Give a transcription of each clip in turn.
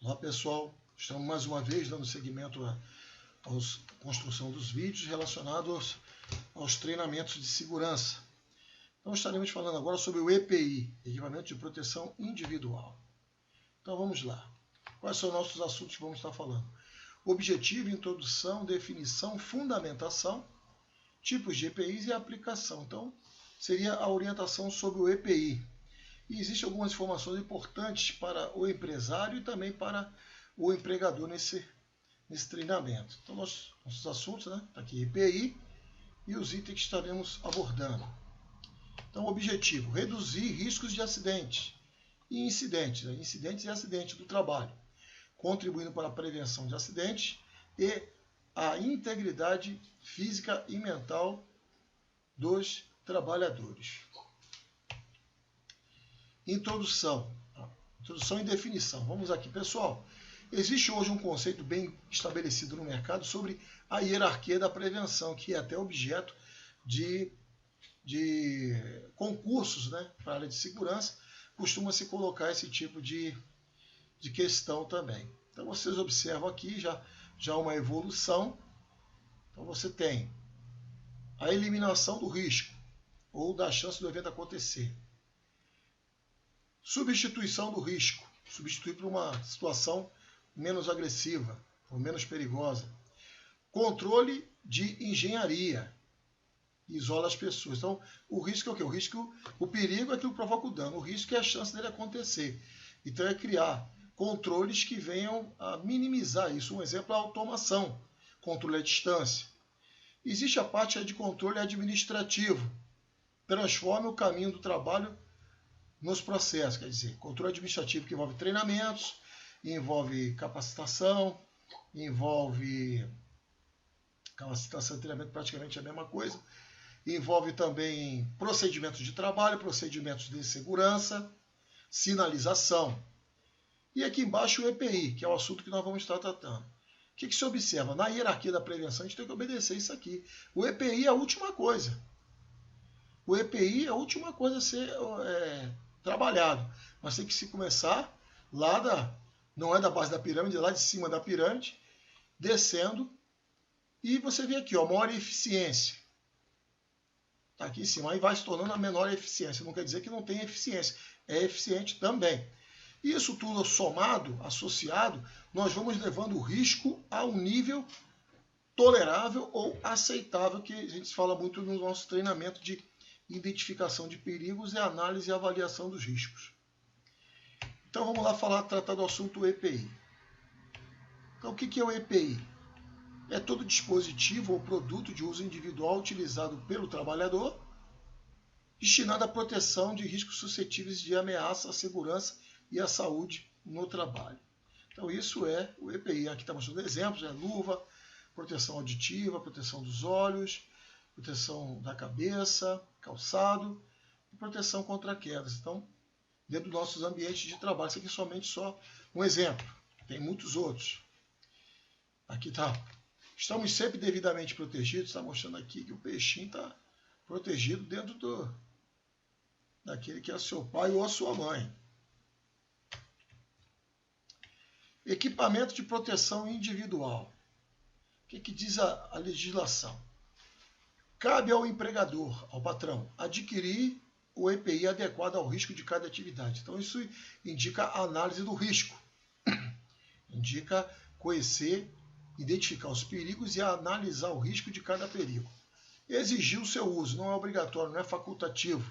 Olá pessoal, estamos mais uma vez dando seguimento à construção dos vídeos relacionados aos treinamentos de segurança. Então estaremos falando agora sobre o EPI, Equipamento de Proteção Individual. Então vamos lá. Quais são os nossos assuntos que vamos estar falando? Objetivo, introdução, definição, fundamentação, tipos de EPIs e aplicação. Então seria a orientação sobre o EPI. E existem algumas informações importantes para o empresário e também para o empregador nesse treinamento. Então, nossos assuntos, né? Tá aqui EPI e os itens que estaremos abordando. Então, objetivo: reduzir riscos de acidentes e incidentes, né? Incidentes e acidentes do trabalho, contribuindo para a prevenção de acidentes e a integridade física e mental dos trabalhadores. Introdução e definição. Vamos aqui, pessoal. Existe hoje um conceito bem estabelecido no mercado sobre a hierarquia da prevenção, que é até objeto de concursos, né, para a área de segurança. Costuma-se colocar esse tipo de questão também. Então, vocês observam aqui já uma evolução. Então, você tem a eliminação do risco ou da chance do evento acontecer. Substituição do risco, substituir por uma situação menos agressiva ou menos perigosa. Controle de engenharia, isola as pessoas. Então, o risco é o quê? O perigo é aquilo que provoca o dano, o risco é a chance dele acontecer. Então, é criar controles que venham a minimizar isso. Um exemplo é a automação, controle à distância. Existe a parte de controle administrativo, transforme o caminho do trabalho nos processos, quer dizer, controle administrativo que envolve treinamentos, envolve capacitação e treinamento praticamente é a mesma coisa, envolve também procedimentos de trabalho, procedimentos de segurança, sinalização. E aqui embaixo o EPI, que é o assunto que nós vamos estar tratando. O que se observa? Na hierarquia da prevenção a gente tem que obedecer isso aqui. O EPI é a última coisa. O EPI é a última coisa a ser trabalhado. Mas tem que se começar lá não é da base da pirâmide, é lá de cima da pirâmide, descendo. E você vê aqui, ó, maior eficiência. Está aqui em cima. Aí vai se tornando a menor eficiência. Não quer dizer que não tem eficiência. É eficiente também. Isso tudo somado, associado, nós vamos levando o risco a um nível tolerável ou aceitável, que a gente fala muito no nosso treinamento de identificação de perigos e análise e avaliação dos riscos. Então vamos lá tratar do assunto EPI. Então o que é o EPI? É todo dispositivo ou produto de uso individual utilizado pelo trabalhador destinado à proteção de riscos suscetíveis de ameaça à segurança e à saúde no trabalho. Então isso é o EPI. Aqui está mostrando exemplos, luva, proteção auditiva, proteção dos olhos, proteção da cabeça, calçado e proteção contra quedas. Então, dentro dos nossos ambientes de trabalho, isso aqui é somente só um exemplo. Tem muitos outros. Aqui está. Estamos sempre devidamente protegidos. Está mostrando aqui que o peixinho está protegido dentro daquele que é seu pai ou a sua mãe. Equipamento de proteção individual. O que diz a legislação? Cabe ao empregador, ao patrão, adquirir o EPI adequado ao risco de cada atividade. Então, isso indica a análise do risco. Indica conhecer, identificar os perigos e analisar o risco de cada perigo. Exigir o seu uso, não é obrigatório, não é facultativo.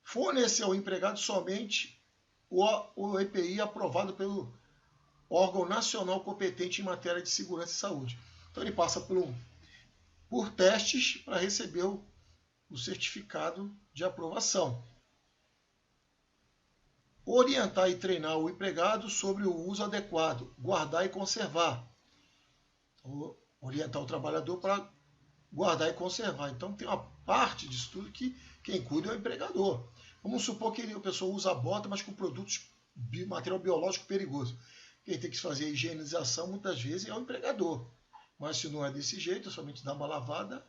Fornecer ao empregado somente o EPI aprovado pelo órgão nacional competente em matéria de segurança e saúde. Então, ele passa por testes para receber o certificado de aprovação. Orientar e treinar o empregado sobre o uso adequado, guardar e conservar. Orientar o trabalhador para guardar e conservar. Então tem uma parte disso tudo que quem cuida é o empregador. Vamos supor que a pessoa usa a bota, mas com produtos de material biológico perigoso. Quem tem que fazer a higienização muitas vezes é o empregador. Mas se não é desse jeito, é somente dar uma lavada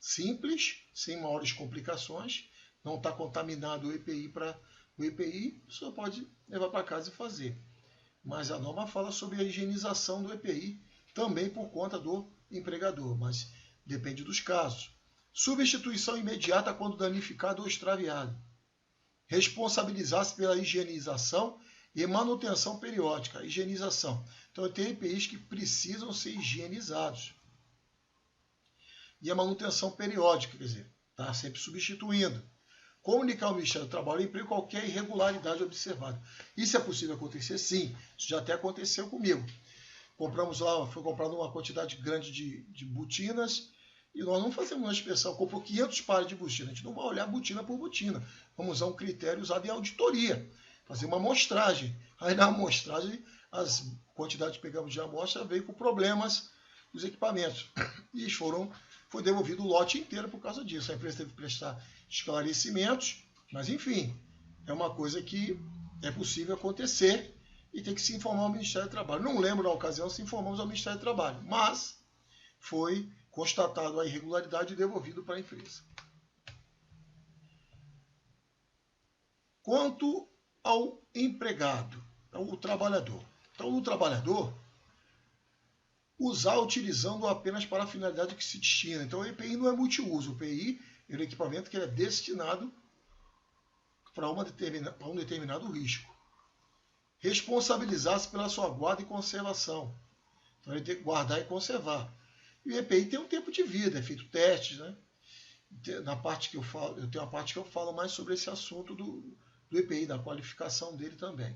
simples, sem maiores complicações, não está contaminado o EPI, a pessoa pode levar para casa e fazer. mas a norma fala sobre a higienização do EPI, também por conta do empregador, mas depende dos casos. Substituição imediata quando danificado ou extraviado. Responsabilizar-se pela higienização e manutenção periódica. Higienização. Então, tem EPIs que precisam ser higienizados. E a manutenção periódica, quer dizer, está sempre substituindo. Comunicar ao Ministério do Trabalho o emprego qualquer irregularidade observada. Isso é possível acontecer? Sim. Isso já até aconteceu comigo. Compramos lá, foi comprado uma quantidade grande de botinas e nós não fazemos uma inspeção. Comprou 500 pares de botina. A gente não vai olhar botina por botina. Vamos usar um critério usado em auditoria. Fazer uma amostragem. Aí na amostragem, as quantidades que pegamos de amostra veio com problemas dos equipamentos. E foi devolvido o lote inteiro por causa disso. A empresa teve que prestar esclarecimentos, mas enfim, é uma coisa que é possível acontecer e tem que se informar ao Ministério do Trabalho. Não lembro na ocasião se informamos ao Ministério do Trabalho, mas foi constatado a irregularidade e devolvido para a empresa. Quanto ao empregado, o trabalhador. Então, o trabalhador, usar utilizando apenas para a finalidade que se destina. Então, o EPI não é multiuso. O EPI é um equipamento que é destinado para um determinado risco. Responsabilizar-se pela sua guarda e conservação. Então, ele tem que guardar e conservar. E o EPI tem um tempo de vida, é feito testes, né? Na parte que eu falo, eu tenho uma parte que eu falo mais sobre esse assunto do EPI, da qualificação dele também.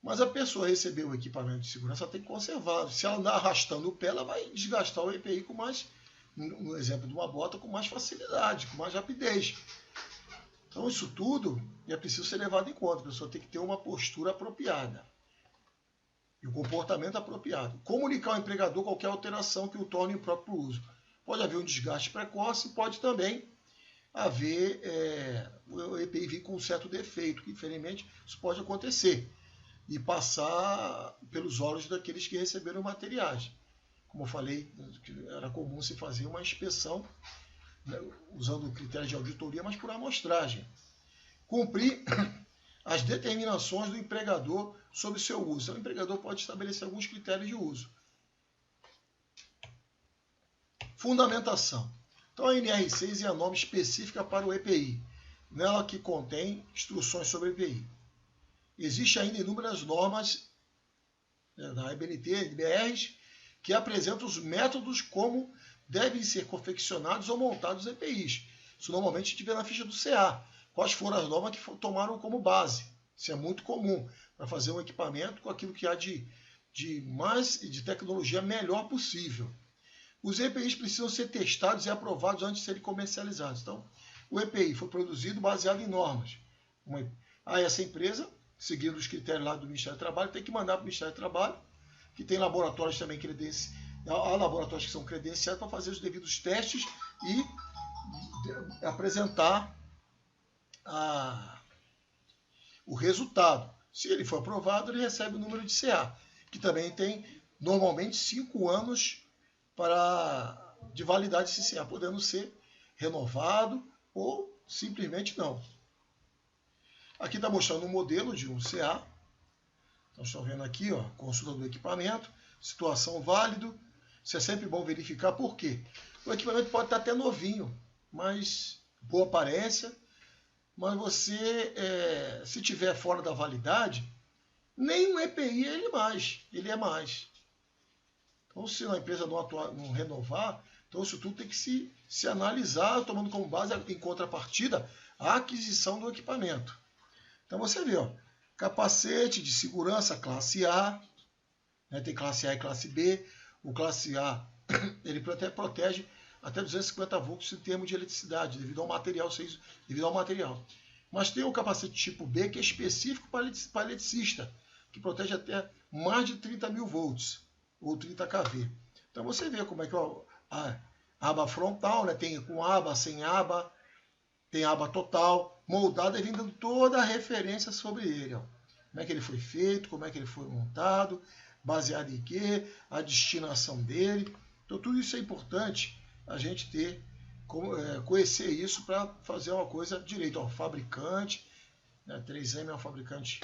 Mas a pessoa receber o equipamento de segurança, ela tem que conservar. Se ela andar arrastando o pé, ela vai desgastar o EPI com mais, no exemplo de uma bota, com mais facilidade, com mais rapidez. Então isso tudo é preciso ser levado em conta. A pessoa tem que ter uma postura apropriada e o comportamento apropriado. Comunicar ao empregador qualquer alteração que o torne impróprio para o uso. Pode haver um desgaste precoce, pode também haver o EPI vir com um certo defeito, que infelizmente isso pode acontecer, e passar pelos olhos daqueles que receberam materiais. Como eu falei, era comum se fazer uma inspeção, né, usando critérios de auditoria, mas por amostragem. Cumprir as determinações do empregador sobre o seu uso. Então, o empregador pode estabelecer alguns critérios de uso. Fundamentação. Então, a NR6 é a norma específica para o EPI, nela que contém instruções sobre o EPI. Existem ainda inúmeras normas da EBNT, NBRs, que apresentam os métodos como devem ser confeccionados ou montados os EPIs. Isso normalmente a gente vê na ficha do CA. Quais foram as normas que tomaram como base. Isso é muito comum, para fazer um equipamento com aquilo que há de tecnologia melhor possível. Os EPIs precisam ser testados e aprovados antes de serem comercializados. Então, o EPI foi produzido baseado em normas. Essa empresa, seguindo os critérios lá do Ministério do Trabalho, tem que mandar para o Ministério do Trabalho, que tem laboratórios também credenciados. Há laboratórios que são credenciados para fazer os devidos testes e apresentar o resultado. Se ele for aprovado, ele recebe o número de CA, que também tem normalmente 5 anos de validade esse CA, podendo ser renovado ou simplesmente não. Aqui está mostrando um modelo de um CA. Então, estão vendo aqui, ó, consulta do equipamento, situação válido. Isso é sempre bom verificar, por quê? O equipamento pode estar até novinho, mas boa aparência, mas você, se tiver fora da validade, nem um EPI ele é mais. Então, se a empresa não renovar, então isso tudo tem que se analisar, tomando como base, em contrapartida, a aquisição do equipamento. Então, você vê, ó, capacete de segurança classe A, né, tem classe A e classe B. O classe A, ele protege até 250 volts em termos de eletricidade, devido ao material. Mas tem o capacete tipo B, que é específico para eletricista, que protege até mais de 30 mil volts, ou 30 kV. Então você vê como é que a aba frontal, né, tem com aba, sem aba, tem aba total, moldada e vindo toda a referência sobre ele. Ó. Como é que ele foi feito, como é que ele foi montado, baseado em quê, a destinação dele. Então tudo isso é importante a gente conhecer isso para fazer uma coisa direito. Ó, fabricante, né, 3M é um fabricante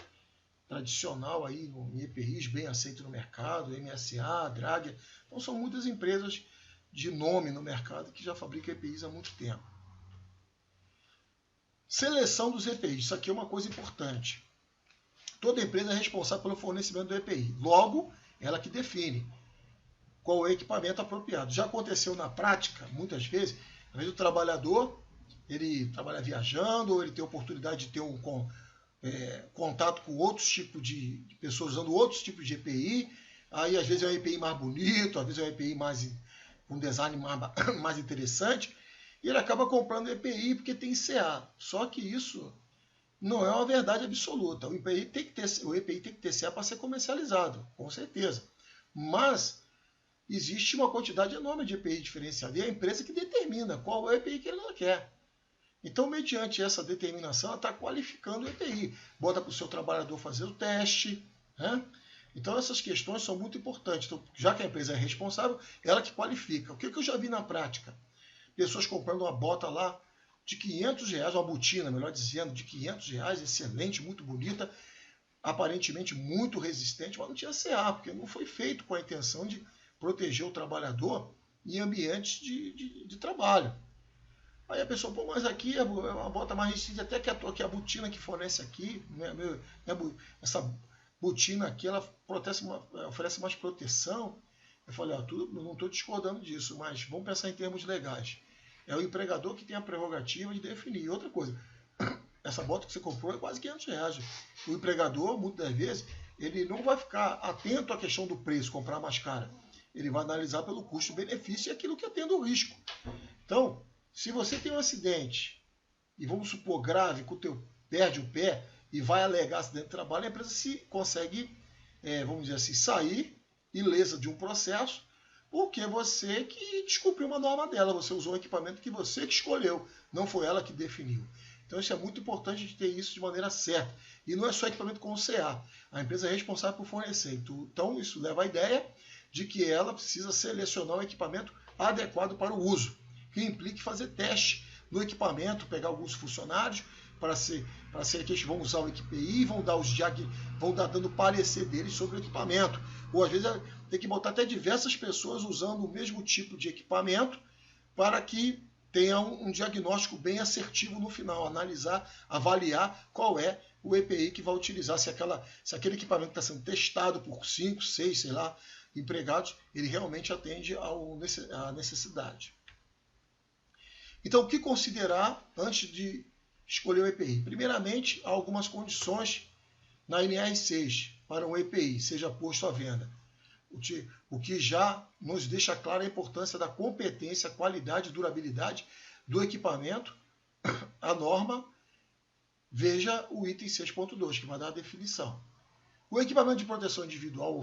tradicional aí em EPIs, bem aceito no mercado, MSA, Dragia. Então são muitas empresas de nome no mercado que já fabricam EPIs há muito tempo. Seleção dos EPIs, isso aqui é uma coisa importante. Toda empresa é responsável pelo fornecimento do EPI. Logo, ela que define qual é o equipamento apropriado. Já aconteceu na prática, muitas vezes, às vezes o trabalhador, ele trabalha viajando, ou ele tem a oportunidade de ter um contato com outros tipos de pessoas usando outros tipos de EPI. Aí, às vezes, é um EPI mais bonito, às vezes é um EPI com um design mais interessante, e ele acaba comprando EPI porque tem CA. Só que isso não é uma verdade absoluta. O EPI tem que ter CA para ser comercializado, com certeza. Mas existe uma quantidade enorme de EPI diferenciado, e é a empresa que determina qual é o EPI que ela quer. Então, mediante essa determinação, ela está qualificando o EPI. Bota para o seu trabalhador fazer o teste, né? Então, essas questões são muito importantes. Então, já que a empresa é responsável, ela que qualifica. O que eu já vi na prática? Pessoas comprando uma bota lá de R$500, uma botina, melhor dizendo, de R$500, excelente, muito bonita, aparentemente muito resistente, mas não tinha CA, porque não foi feito com a intenção de proteger o trabalhador em ambientes de trabalho. Aí a pessoa, pô, mas aqui é uma bota mais resistente, até que a botina que fornece aqui, essa botina aqui, ela oferece mais proteção. Eu falei, não estou discordando disso, mas vamos pensar em termos legais. É o empregador que tem a prerrogativa de definir. E outra coisa, essa bota que você comprou é quase R$500. O empregador, muitas das vezes, ele não vai ficar atento à questão do preço, comprar mais cara. Ele vai analisar pelo custo-benefício e aquilo que atende o risco. Então, se você tem um acidente, e vamos supor grave, perde o pé e vai alegar acidente de trabalho, a empresa se consegue, vamos dizer assim, sair ilesa de um processo, porque você que descumpriu uma norma dela, você usou um equipamento que você que escolheu, não foi ela que definiu. Então isso é muito importante de ter isso de maneira certa. E não é só equipamento com CA. A empresa é responsável por fornecer. Então isso leva à ideia de que ela precisa selecionar um equipamento adequado para o uso, que implique fazer teste no equipamento, pegar alguns funcionários para ser que eles vão usar o EPI, vão dar dando parecer deles sobre o equipamento. Ou às vezes tem que botar até diversas pessoas usando o mesmo tipo de equipamento para que tenha um diagnóstico bem assertivo no final, analisar, avaliar qual é o EPI que vai utilizar, se aquele equipamento está sendo testado por 5, 6, sei lá, empregados, ele realmente atende à necessidade. Então, o que considerar antes de escolher o EPI? Primeiramente, há algumas condições na NR6 para um EPI seja posto à venda, o que já nos deixa clara a importância da competência, qualidade e durabilidade do equipamento. A norma, veja o item 6.2, que vai dar a definição. O equipamento de proteção individual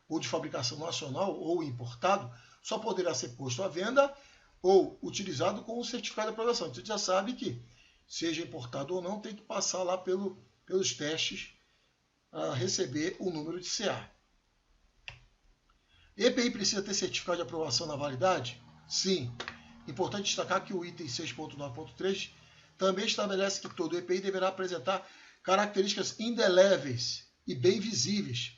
ou de fabricação nacional ou importado só poderá ser posto à venda ou utilizado com o certificado de aprovação. Você já sabe que, seja importado ou não, tem que passar lá pelos testes a receber o número de CA. EPI precisa ter certificado de aprovação na validade? Sim. Importante destacar que o item 6.9.3 também estabelece que todo EPI deverá apresentar características indeléveis e bem visíveis.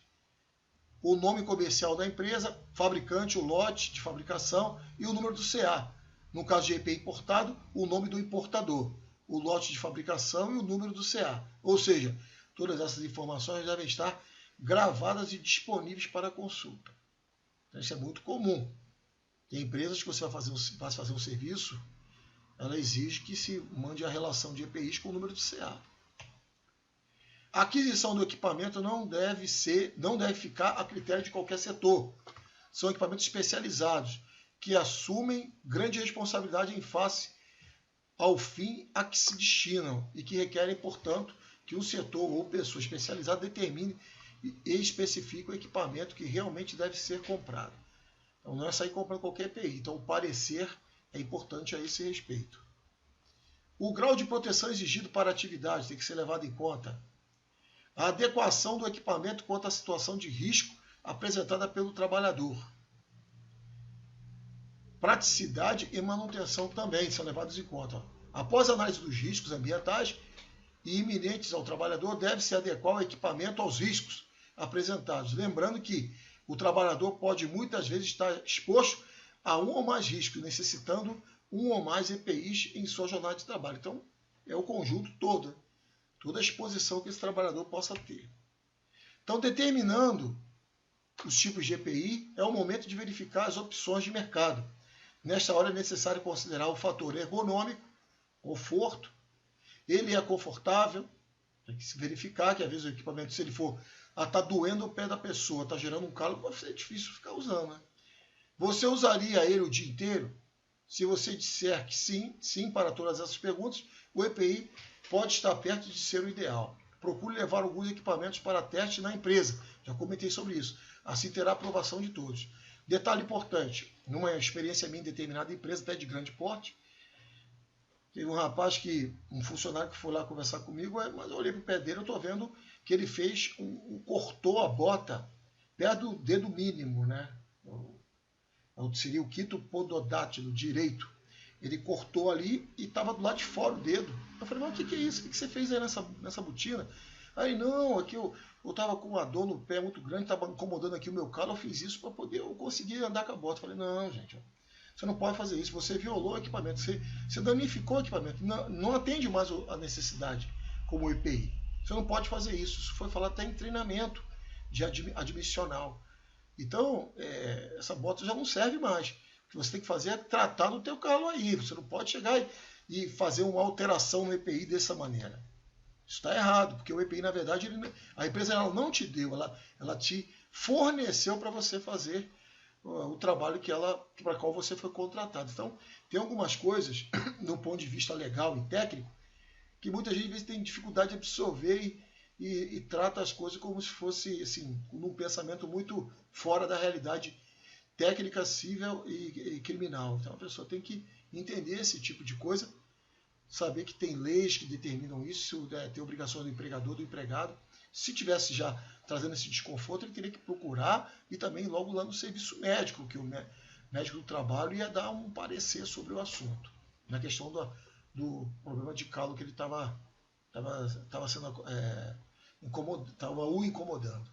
O nome comercial da empresa, fabricante, o lote de fabricação e o número do CA. No caso de EPI importado, o nome do importador, o lote de fabricação e o número do CA. Ou seja, todas essas informações devem estar gravadas e disponíveis para consulta. Então, isso é muito comum. Tem empresas que você vai fazer um serviço, ela exige que se mande a relação de EPIs com o número de CA. A aquisição do equipamento não deve ficar a critério de qualquer setor. São equipamentos especializados, que assumem grande responsabilidade em face ao fim a que se destinam e que requerem, portanto, que um setor ou pessoa especializada determine e especifique o equipamento que realmente deve ser comprado. Então não é sair comprando qualquer EPI. Então o parecer é importante a esse respeito. O grau de proteção exigido para a atividade tem que ser levado em conta. A adequação do equipamento quanto à situação de risco apresentada pelo trabalhador. Praticidade e manutenção também são levados em conta. Após a análise dos riscos ambientais e iminentes ao trabalhador deve se adequar o equipamento aos riscos apresentados. Lembrando que o trabalhador pode muitas vezes estar exposto a um ou mais riscos, necessitando um ou mais EPIs em sua jornada de trabalho. Então, é o conjunto todo, toda a exposição que esse trabalhador possa ter. Então, determinando os tipos de EPI, é o momento de verificar as opções de mercado. Nesta hora é necessário considerar o fator ergonômico, conforto. Ele é confortável, tem que se verificar que às vezes o equipamento, se ele for tá doendo o pé da pessoa, tá gerando um calo, pode ser difícil ficar usando, né? Você usaria ele o dia inteiro? Se você disser que sim, sim para todas essas perguntas, o EPI pode estar perto de ser o ideal. Procure levar alguns equipamentos para teste na empresa. Já comentei sobre isso. Assim terá aprovação de todos. Detalhe importante, numa experiência minha em determinada empresa, até de grande porte, teve um rapaz um funcionário que foi lá conversar comigo, mas eu olhei para o pé dele, eu estou vendo que ele fez, cortou a bota perto do dedo mínimo, né? Seria o quinto pododátilo direito. Ele cortou ali e estava do lado de fora o dedo. Eu falei, mas o que é isso? O que você fez aí nessa botina? Aí, não, aqui eu estava com uma dor no pé muito grande, estava incomodando aqui o meu calo, eu fiz isso para poder eu conseguir andar com a bota. Eu falei, não, gente, você não pode fazer isso, você violou o equipamento, você danificou o equipamento, não atende mais a necessidade como o EPI. Você não pode fazer isso, isso foi falado até em treinamento de admissional. Então, essa bota já não serve mais. O que você tem que fazer é tratar do teu calo aí. Você não pode chegar e fazer uma alteração no EPI dessa maneira. Isso está errado, porque o EPI, na verdade, a empresa ela não te deu, ela te forneceu para você fazer o trabalho para qual você foi contratado. Então, tem algumas coisas, do ponto de vista legal e técnico, que muita gente às vezes tem dificuldade de absorver e trata as coisas como se fosse assim, num pensamento muito fora da realidade técnica, civil e criminal. Então a pessoa tem que entender esse tipo de coisa, saber que tem leis que determinam isso, tem obrigação do empregador, do empregado. Se tivesse já trazendo esse desconforto, ele teria que procurar e também logo lá no serviço médico, que o médico do trabalho ia dar um parecer sobre o assunto, na questão do problema de calo que ele estava o incomodando.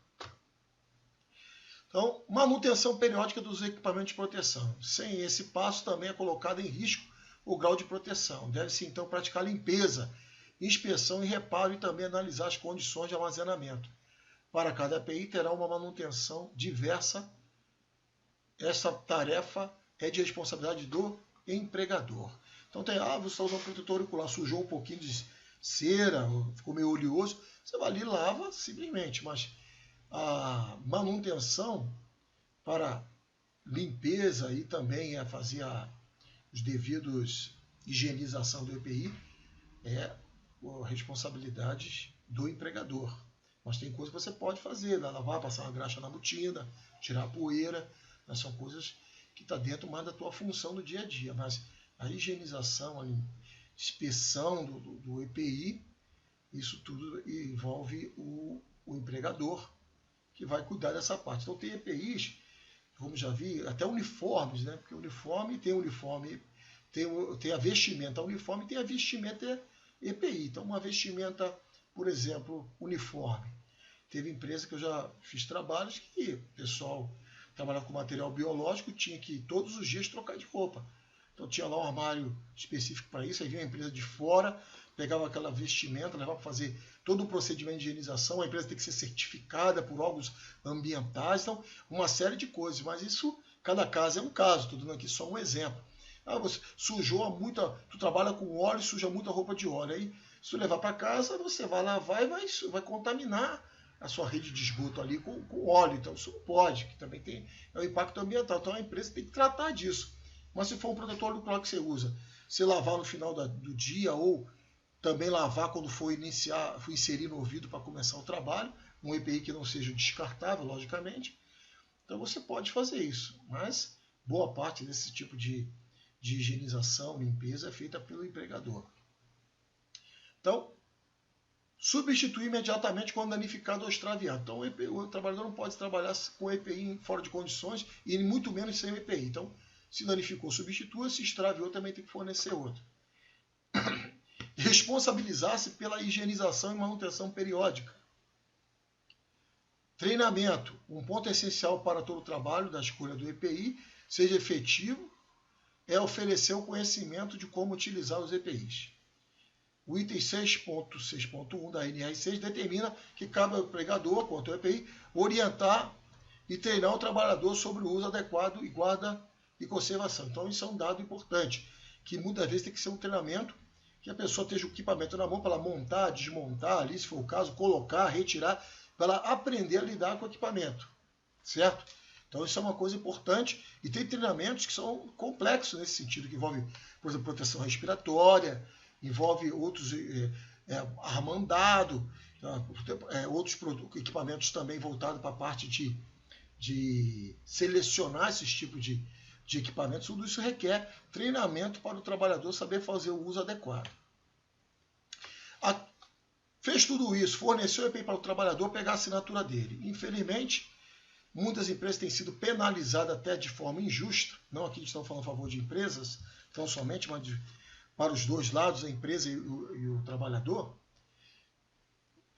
Então, manutenção periódica dos equipamentos de proteção. Sem esse passo, também é colocado em risco o grau de proteção. Deve-se, então, praticar limpeza, inspeção e reparo e também analisar as condições de armazenamento. Para cada EPI, terá uma manutenção diversa. Essa tarefa é de responsabilidade do empregador. Então, você está usando protetor auricular, sujou um pouquinho de cera, ficou meio oleoso, você vai ali e lava simplesmente, mas a manutenção para limpeza e também fazer os devidos higienização do EPI é responsabilidade do empregador. Mas tem coisas que você pode fazer, lavar, passar uma graxa na botina, tirar a poeira, mas são coisas que estão dentro mais da tua função do dia a dia. Mas a higienização, a inspeção do EPI, isso tudo envolve o empregador, que vai cuidar dessa parte. Então tem EPIs, como já vi, até uniformes, né? Porque uniforme, tem a vestimenta uniforme, tem a vestimenta EPI. Então uma vestimenta, por exemplo, uniforme. Teve empresa que eu já fiz trabalhos que o pessoal trabalhava com material biológico, tinha que todos os dias trocar de roupa. Então tinha lá um armário específico para isso, aí vinha a empresa de fora, pegava aquela vestimenta, levava para fazer todo o procedimento de higienização, a empresa tem que ser certificada por órgãos ambientais, então uma série de coisas, mas isso, cada caso é um caso, estou dando aqui só um exemplo. Você sujou tu trabalha com óleo, suja muita roupa de óleo, aí se tu levar para casa, você vai lavar e vai contaminar a sua rede de esgoto ali com óleo, então isso não pode, que também é o impacto ambiental, então a empresa tem que tratar disso. Mas se for um protetor auricular que você usa, você lavar no final do dia ou também lavar quando for inserir no ouvido para começar o trabalho, um EPI que não seja descartável, logicamente, então você pode fazer isso. Mas boa parte desse tipo de higienização, limpeza é feita pelo empregador. Então, substituir imediatamente quando danificado ou extraviado. Então, o trabalhador não pode trabalhar com EPI fora de condições e muito menos sem EPI. Então, se danificou, substitua, se extraviou, também tem que fornecer outro. Responsabilizar-se pela higienização e manutenção periódica. Treinamento. Um ponto essencial para todo o trabalho da escolha do EPI seja efetivo é oferecer o conhecimento de como utilizar os EPIs. O item 6.6.1 da NR6 determina que cabe ao empregador, quanto ao EPI, orientar e treinar o trabalhador sobre o uso adequado e guarda e conservação. Então, isso é um dado importante, que muitas vezes tem que ser um treinamento que a pessoa esteja o equipamento na mão para ela montar, desmontar, ali, se for o caso, colocar, retirar, para ela aprender a lidar com o equipamento, certo? Então, isso é uma coisa importante e tem treinamentos que são complexos nesse sentido, que envolve, por exemplo, proteção respiratória, envolve outros armandado, outros equipamentos também voltados para a parte de selecionar esses tipos de equipamentos. Tudo isso requer treinamento para o trabalhador saber fazer o uso adequado. Fez tudo isso, forneceu o EPI para o trabalhador pegar a assinatura dele. Infelizmente, muitas empresas têm sido penalizadas até de forma injusta. Não aqui estamos falando a favor de empresas, então somente, mas para os dois lados, a empresa e o trabalhador,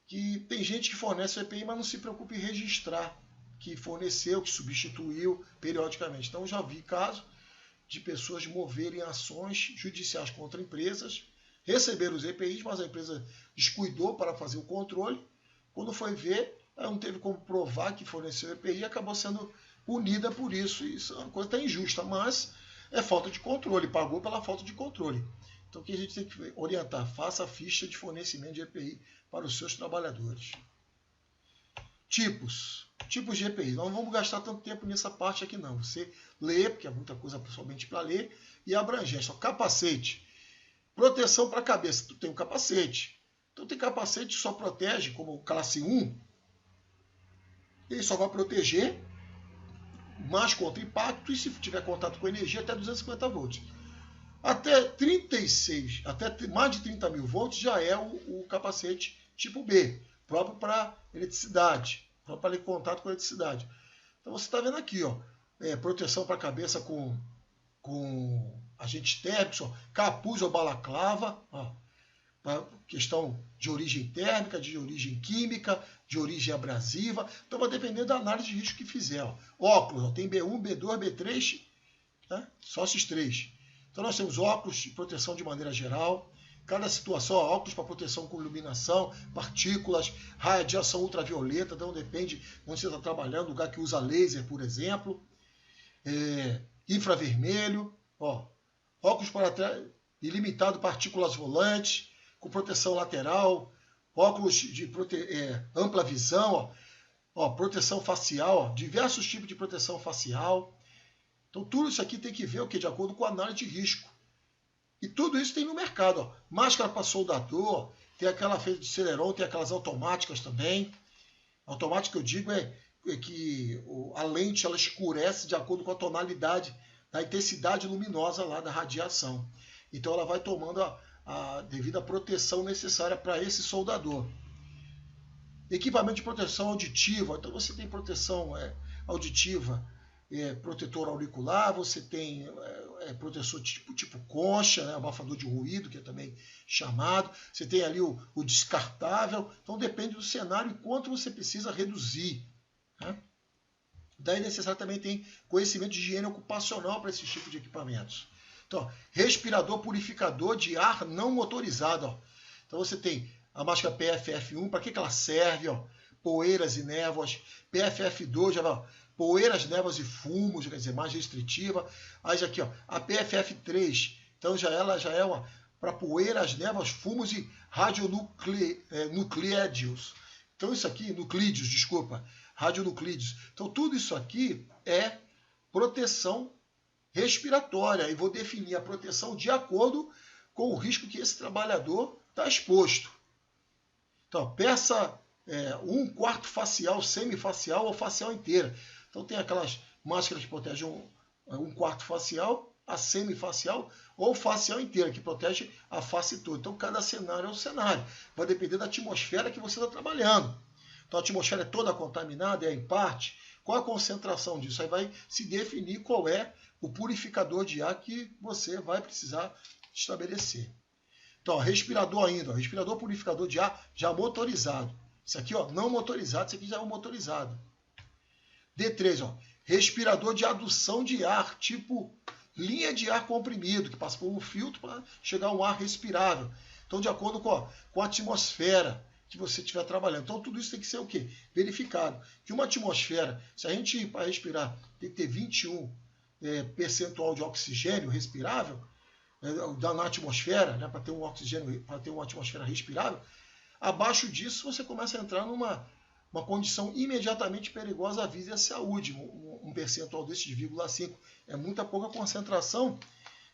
que tem gente que fornece o EPI, mas não se preocupa em registrar que forneceu, que substituiu periodicamente. Então, eu já vi casos de pessoas moverem ações judiciais contra empresas, receberam os EPIs, mas a empresa descuidou para fazer o controle. Quando foi ver, ela não teve como provar que forneceu o EPI e acabou sendo punida por isso. Isso é uma coisa até injusta, mas é falta de controle, pagou pela falta de controle. Então, o que a gente tem que orientar? Faça a ficha de fornecimento de EPI para os seus trabalhadores. Tipos de EPI. Nós não vamos gastar tanto tempo nessa parte aqui não. Você lê, porque é muita coisa somente para ler, e abrangência. Capacete. Proteção para a cabeça. Tu tem um capacete. Então tem capacete que só protege, como classe 1. Ele só vai proteger mais contra impacto e se tiver contato com energia até 250 volts. Até 36, até mais de 30 mil volts já é o capacete tipo B, próprio para eletricidade, próprio para contato com eletricidade. Então você está vendo aqui, ó, proteção para a cabeça com agente térmico, capuz ou balaclava, ó, para questão de origem térmica, de origem química, de origem abrasiva. Então vai depender da análise de risco que fizer. Ó. Óculos, ó, tem B1, B2, B3, né? Só esses três. Então nós temos óculos de proteção de maneira geral. Cada situação, ó, óculos para proteção com iluminação, partículas, radiação ultravioleta, então depende de onde você está trabalhando, lugar que usa laser, por exemplo. Infravermelho, ó, óculos para ilimitado partículas volantes, com proteção lateral, óculos de ampla visão, ó, proteção facial, ó, diversos tipos de proteção facial. Então tudo isso aqui tem que ver o que de acordo com a análise de risco. E tudo isso tem no mercado. Ó. Máscara para soldador, tem aquela feita de Celeron, tem aquelas automáticas também. Automática que eu digo é que a lente ela escurece de acordo com a tonalidade da intensidade luminosa lá da radiação. Então ela vai tomando a devida proteção necessária para esse soldador. Equipamento de proteção auditiva. Então você tem proteção auditiva, protetor auricular, você tem protetor tipo concha, né, abafador de ruído, que é também chamado. Você tem ali o descartável. Então depende do cenário e quanto você precisa reduzir. Né? Daí necessário também tem conhecimento de higiene ocupacional para esse tipo de equipamentos. Então, respirador purificador de ar não motorizado. Ó. Então você tem a máscara PFF1, para que ela serve? Ó? Poeiras e névoas. PFF2, já vai, poeiras, névoas e fumos, quer dizer, mais restritiva. Aí já aqui, ó, a PFF3, então ela já é para poeiras, névoas, fumos e radionuclídeos. Então isso aqui, nuclídeos, desculpa, radionuclídeos. Então tudo isso aqui é proteção respiratória e vou definir a proteção de acordo com o risco que esse trabalhador está exposto. Então, peça 1/4 facial, semifacial ou facial inteira. Então tem aquelas máscaras que protegem 1/4 facial, a semifacial ou facial inteira, que protege a face toda. Então cada cenário é um cenário. Vai depender da atmosfera que você está trabalhando. Então a atmosfera é toda contaminada, é em parte. Qual a concentração disso? Aí vai se definir qual é o purificador de ar que você vai precisar estabelecer. Então, ó, respirador ainda, ó, respirador purificador de ar já motorizado. Isso aqui, ó, não motorizado, isso aqui já é um motorizado. D3, ó, respirador de adução de ar, tipo linha de ar comprimido, que passa por um filtro para chegar a um ar respirável. Então, de acordo com a atmosfera que você estiver trabalhando. Então, tudo isso tem que ser o quê? Verificado. Que uma atmosfera, se a gente, para respirar, tem que ter 21 percentual de oxigênio respirável, na atmosfera, né, para ter um oxigênio, para ter uma atmosfera respirável, abaixo disso você começa a entrar numa condição imediatamente perigosa à vida e à saúde. Um percentual desse de 0,5 é muita pouca concentração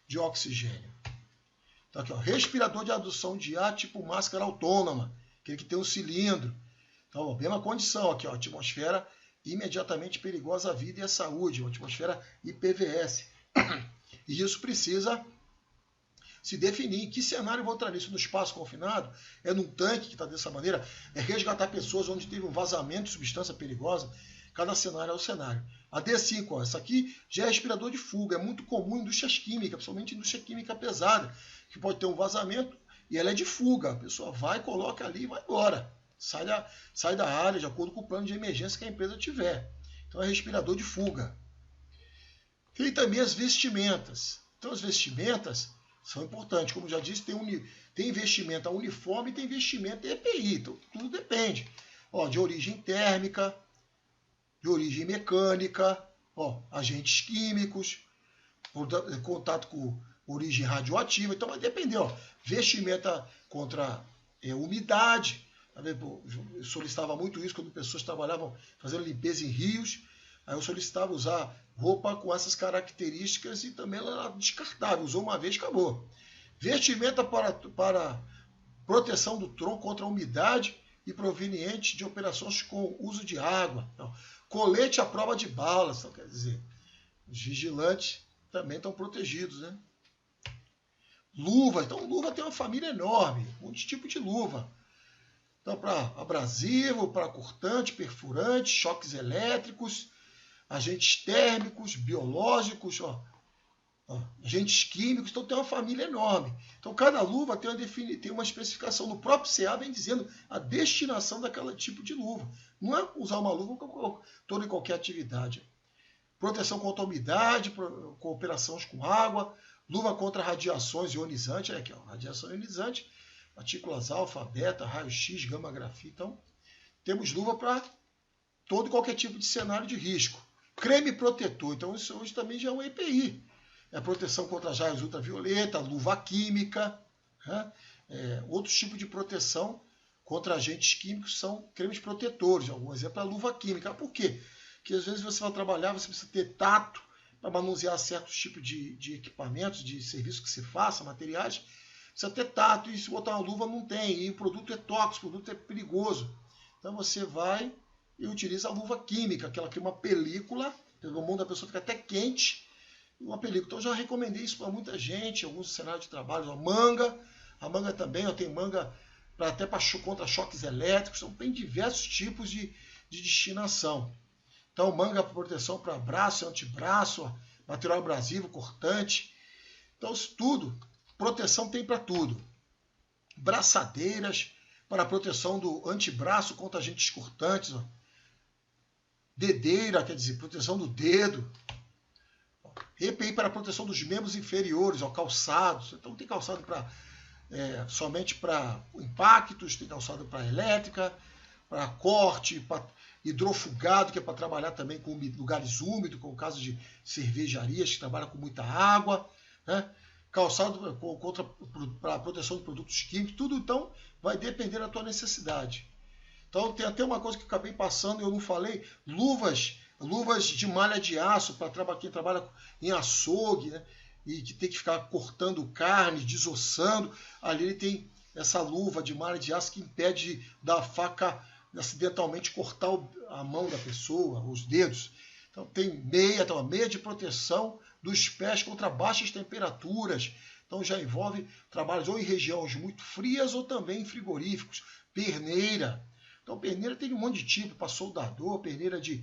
de oxigênio. Então aqui, ó, respirador de adução de ar tipo máscara autônoma, aquele que tem um cilindro. Então, ó, mesma condição aqui, ó, atmosfera imediatamente perigosa à vida e à saúde, uma atmosfera IPVS. E isso precisa se definir em que cenário eu vou entrar nisso. No espaço confinado, é num tanque que está dessa maneira, é resgatar pessoas onde teve um vazamento de substância perigosa. Cada cenário é o cenário. A D5, ó, essa aqui já é respirador de fuga, é muito comum em indústrias químicas, principalmente indústria química pesada, que pode ter um vazamento e ela é de fuga. A pessoa vai, coloca ali e vai embora. Sai da área de acordo com o plano de emergência que a empresa tiver. Então é respirador de fuga. Tem também as vestimentas. Então as vestimentas são importantes. Como já disse, tem investimento a uniforme e tem investimento em EPI. Então tudo depende. Ó, de origem térmica, de origem mecânica, ó, agentes químicos, contato com origem radioativa. Então vai depender. Ó, vestimenta contra umidade. Eu solicitava muito isso quando pessoas trabalhavam fazendo limpeza em rios. Aí eu solicitava usar roupa com essas características e também ela era descartável. Usou uma vez, acabou. Vestimenta para proteção do tronco contra a umidade e proveniente de operações com uso de água. Então, colete à prova de balas. Então, quer dizer, os vigilantes também estão protegidos, né? Luva. Então, luva tem uma família enorme. Um monte de tipo de luva. Então, para abrasivo, para cortante, perfurante, choques elétricos, agentes térmicos, biológicos, agentes químicos. Então, tem uma família enorme. Então, cada luva tem uma especificação. No próprio CA vem dizendo a destinação daquele tipo de luva. Não é usar uma luva toda em qualquer atividade. Proteção contra a umidade, cooperações com água, luva contra radiações ionizantes. Aqui, ó, radiação ionizante. Partículas alfa, beta, raio-x, gama-grafite. Então, temos luva para todo e qualquer tipo de cenário de risco. Creme protetor. Então, isso hoje também já é um EPI. É proteção contra raios ultravioleta, luva química. Né? Outros tipos de proteção contra agentes químicos são cremes protetores. Algum exemplo é a luva química. Por quê? Porque às vezes você vai trabalhar, você precisa ter tato para manusear certos tipos de equipamentos, de serviço que se faça, materiais. Precisa ter tato, e se botar uma luva não tem, e o produto é tóxico, o produto é perigoso. Então você vai e utiliza a luva química, que ela cria uma película, o mundo da pessoa fica até quente, uma película. Então eu já recomendei isso para muita gente, alguns cenários de trabalho. A manga também, tem manga até contra choques elétricos, então tem diversos tipos de destinação. Então manga para proteção para braço, antebraço, material abrasivo, cortante. Então isso tudo. Proteção tem para tudo. Braçadeiras para proteção do antebraço contra agentes cortantes. Ó. Dedeira, quer dizer, proteção do dedo. EPI para proteção dos membros inferiores, ó, calçados. Então tem calçado somente para impactos, tem calçado para elétrica, para corte, para hidrofugado, que é para trabalhar também com lugares úmidos, como o caso de cervejarias que trabalham com muita água, né? Calçado para proteção de produtos químicos, tudo então vai depender da tua necessidade. Então tem até uma coisa que eu acabei passando e eu não falei, luvas de malha de aço para quem trabalha em açougue, né, e que tem que ficar cortando carne, desossando, ali ele tem essa luva de malha de aço que impede da faca acidentalmente cortar a mão da pessoa, os dedos. Então tem meia de proteção dos pés contra baixas temperaturas. Então já envolve trabalhos ou em regiões muito frias ou também em frigoríficos. Perneira. Então perneira tem um monte de tipo, para soldador, perneira de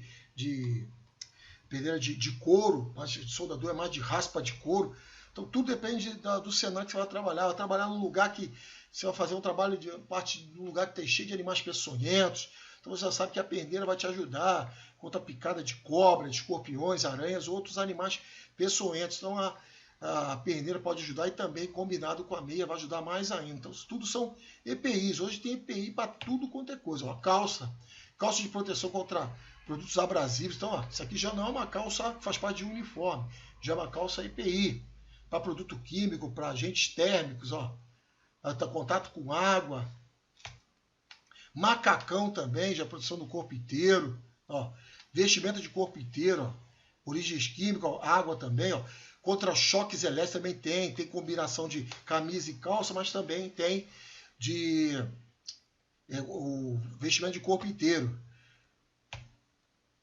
couro, mas soldador é mais de raspa de couro. Então tudo depende do cenário que você vai trabalhar. Vai trabalhar num lugar que você vai fazer um trabalho de parte de um lugar que tem cheio de animais peçonhentos. Então você já sabe que a perneira vai te ajudar contra a picada de cobra, de escorpiões, aranhas, outros animais peçonhentos. Então a perneira pode ajudar e também combinado com a meia vai ajudar mais ainda. Então tudo são EPIs. Hoje tem EPI para tudo quanto é coisa. Ó, calça de proteção contra produtos abrasivos. Então, ó, isso aqui já não é uma calça que faz parte de um uniforme, já é uma calça EPI. Para produto químico, para agentes térmicos, ó, tá contato com água. Macacão também, já proteção do corpo inteiro. Ó, vestimenta de corpo inteiro, ó, origens químicas, ó, água também, ó. Contra choques elétricos também tem combinação de camisa e calça, mas também tem o vestimento de corpo inteiro.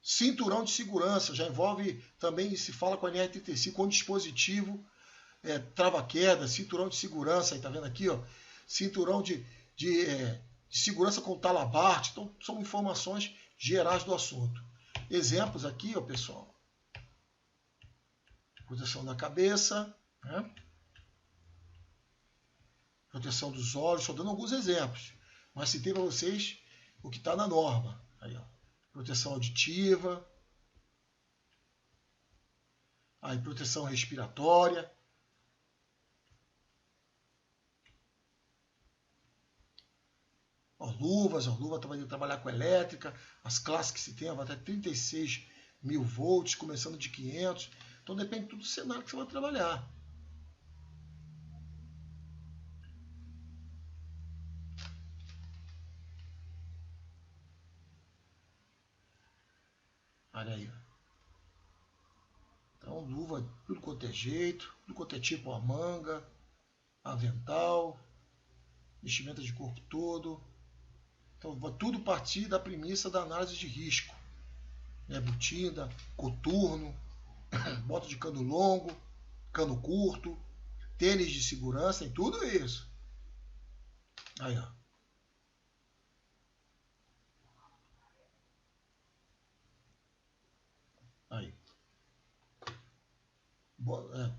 Cinturão de segurança, já envolve também, se fala com a NR35, com dispositivo trava-queda, cinturão de segurança, aí tá vendo aqui, ó, cinturão de segurança com talabarte. Então, são informações gerais do assunto. Exemplos aqui, ó, pessoal. Proteção da cabeça, né? Proteção dos olhos, estou dando alguns exemplos, mas citei para vocês o que está na norma. Aí, ó. Proteção auditiva, aí proteção respiratória, ó, luvas, ó, luva vai trabalhar com elétrica, as classes que se tem, vai até 36.000 volts, começando de 500, então depende tudo do cenário que você vai trabalhar. Olha aí. Então, luva, tudo quanto é jeito, tudo quanto é tipo, a manga, avental, vestimenta de corpo todo. Então, vai tudo partir da premissa da análise de risco. Botina, coturno, bota de cano longo, cano curto, tênis de segurança, tem tudo isso. Aí, ó. Aí.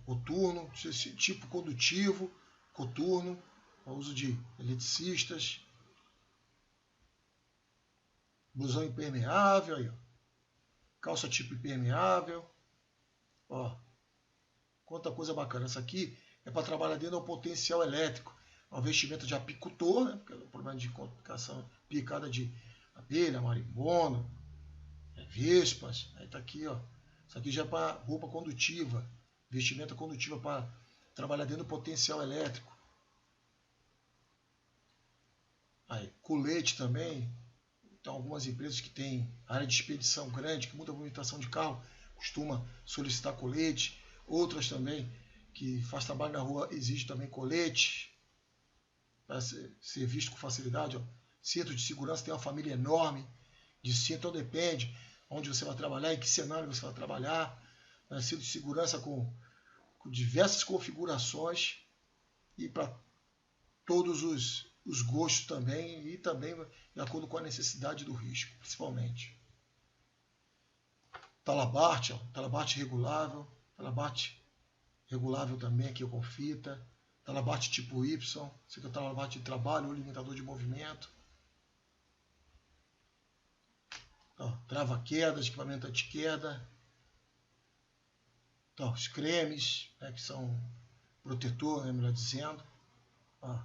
Coturno, tipo condutivo, coturno, o uso de eletricistas, blusão impermeável, aí, ó. Calça tipo impermeável, ó. Quanta coisa bacana. Essa aqui é para trabalhar dentro do potencial elétrico. É um vestimento de apicultor, né? Porque é um problema de complicação, picada de abelha, marimbondo, vespas. Aí tá aqui, ó. Isso aqui já é para roupa condutiva, vestimenta condutiva para trabalhar dentro do potencial elétrico. Aí, colete também. Então, algumas empresas que têm área de expedição grande, que muita movimentação de carro, costuma solicitar colete. Outras também, que faz trabalho na rua, exige também colete, para ser visto com facilidade. Ó. Cinto de segurança, tem uma família enorme de cinto, então depende onde você vai trabalhar, em que cenário você vai trabalhar. Cinto de segurança com diversas configurações e para todos os gostos também, e também de acordo com a necessidade do risco, principalmente. Talabarte, ó, talabarte regulável, talabarte regulável também aqui com fita, talabarte tipo Y, esse aqui é o talabarte de trabalho ou limitador de movimento. Trava-quedas, equipamento anti-queda. Então, os cremes, né, que são protetor, né, melhor dizendo. Ó.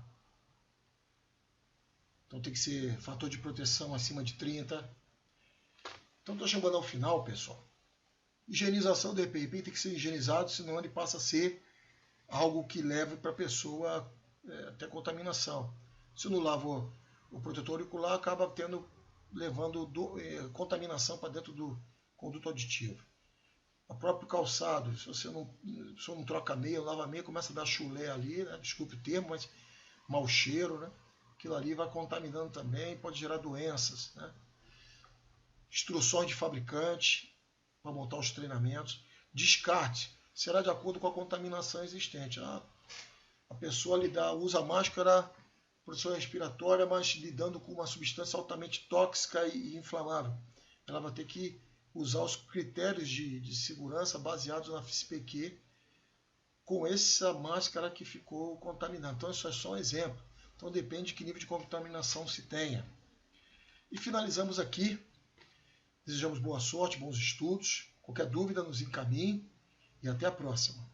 Então tem que ser fator de proteção acima de 30. Então estou chegando ao final, pessoal. Higienização do EPI tem que ser higienizado, senão ele passa a ser algo que leve para a pessoa até contaminação. Se não lava o protetor auricular, acaba levando contaminação para dentro do conduto auditivo. O próprio calçado, se você não troca meia, lava meia, começa a dar chulé ali, né? Desculpe o termo, mas mau cheiro, né? Aquilo ali vai contaminando também, pode gerar doenças, né? Instruções de fabricante para montar os treinamentos. Descarte será de acordo com a contaminação existente. A pessoa usa máscara, proteção respiratória, mas lidando com uma substância altamente tóxica e inflamável. Ela vai ter que usar os critérios de segurança baseados na FSPQ com essa máscara que ficou contaminada. Então isso é só um exemplo. Então depende de que nível de contaminação se tenha. E finalizamos aqui. Desejamos boa sorte, bons estudos. Qualquer dúvida nos encaminhe e até a próxima.